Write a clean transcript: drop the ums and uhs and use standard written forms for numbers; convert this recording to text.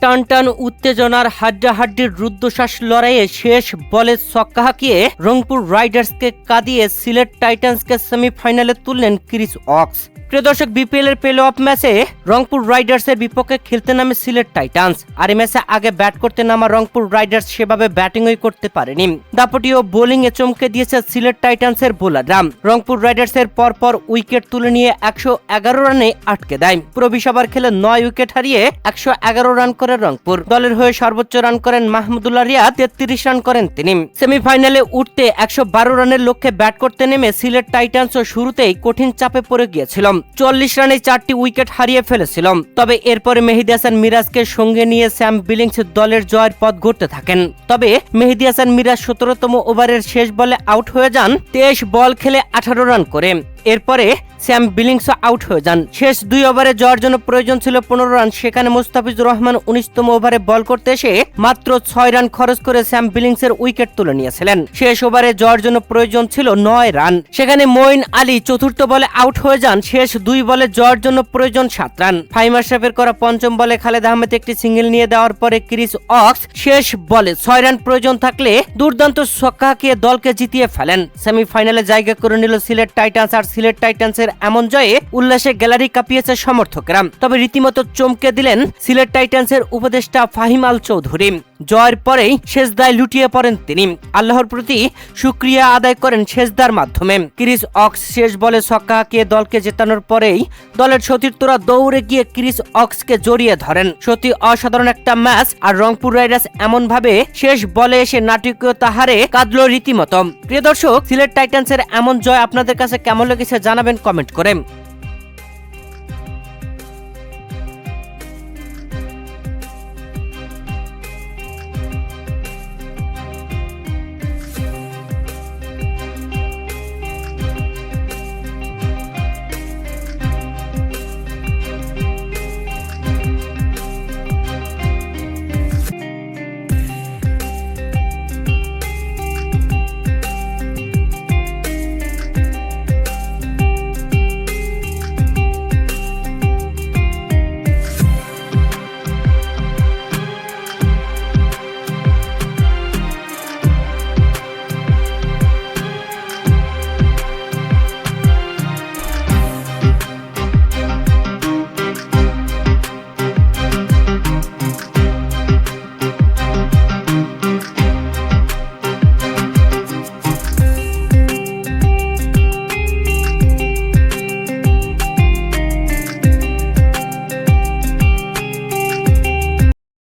টান টান উত্তেজনার হাড্ডাহাড্ডির রুদ্ধশ্বাস লড়াইয়ে শেষ বলে ছক্কা হাঁকিয়ে রংপুর রাইডার্সকে কাঁদিয়ে সিলেট টাইটান্সকে সেমিফাইনালে তুললেন ক্রিস অক্স। প্রিয় দর্শক, বিপিএল এর প্লে অফ ম্যাচে রংপুর রাইডার্সের বিপক্ষে খেলতে নামে সিলেট টাইটান্স। আর এই ম্যাচে আগে ব্যাট করতে নামা রংপুর রাইডার্স সেভাবে ব্যাটিংই করতে পারেনি। দাপটি ও বোলিং এ চমকে দিয়েছে সিলেট টাইটান্সের বোলাররা। রংপুর রাইডার্সের পরপর উইকেট তুলে নিয়ে 111 রানে আটকে দেয়। পুরো 20 ওভার খেলে 9 উইকেট হারিয়ে 111 রান করে রংপুর। দলের হয়ে সর্বোচ্চ রান করেন মাহমুদুল্লাহ রিয়াদ, 33 রান করেন তিনি। সেমিফাইনালে উঠতে 112 রানের লক্ষ্যে ব্যাট করতে নেমে সিলেট টাইটান্সও শুরুতেই কঠিন চাপে পড়ে গিয়েছিল। 40 রানে 4টি উইকেট হারিয়ে ফেলেছিল। তবে এরপরে মেহেদী হাসান মিরাজকে সঙ্গে নিয়ে স্যাম বিলিংস দলের জয়ের পথ ঘুরতে থাকেন। তবে মেহেদী হাসান মিরাজ 17তম ওভারের শেষ বলে আউট হয়ে যান 23 বল খেলে 18 রান করে। এরপরে স্যাম বিলিংস আউট হয়ে যান। শেষ 2 ওভারে জয়ের জন্য প্রয়োজন ছিল 15 রান। সেখানে মুস্তাফিজুর রহমান 19তম ওভারে বল করতে এসে মাত্র 6 রান খরচ করে স্যাম বিলিংসের উইকেট তুলে নিয়েছিলেন। শেষ ওভারে জয়ের জন্য প্রয়োজন ছিল 9 রান। সেখানে মঈন আলী 4র্থ বলে আউট হয়ে যান। শেষ 2 বলে জয়ের জন্য প্রয়োজন 7 রান। ফাহিম আশরাফের করা 5ম বলে খালেদ আহমেদ একটি সিঙ্গেল নিয়ে দেওয়ার পরে ক্রিস অক্স শেষ বলে 6 রান প্রয়োজন থাকলে দুর্দান্ত ছক্কা হাঁকিয়ে দলকে জিতিয়ে ফেলেন। সেমিফাইনালে জায়গা করে নিল সিলেট টাইটান্স। আর সিলেট টাইটান্সের এমন জয়ে উল্লাসে গ্যালারি কাঁপিয়েছে সমর্থকরা। তবে রীতিমতো চমকে দিলেন সিলেট টাইটান্সের উপদেষ্টা ফাহিম আল চৌধুরী। জয়ের পরেই সেজদায় লুটিয়ে পড়েন তিনি। আল্লাহর প্রতি শুকরিয়া আদায় করেন সেজদার মাধ্যমে। ক্রিস অক্স শেষ বলে ছক্কা হাঁকিয়ে দলকে জেতানোর পরেই দলের সতীর্থরা দৌড়ে গিয়ে ক্রিস অক্সকে জড়িয়ে ধরেন। সত্যি অসাধারণ একটা ম্যাচ। আর রংপুর রাইডার্স এমন ভাবে শেষ বলে এসে নাটকীয়তা হারে কাঁদলো রীতিমতো। প্রিয় দর্শক, সিলেট টাইটান্সের এমন জয় আপনাদের কাছে কেমন লেগেছে জানাবেন কমেন্ট করে।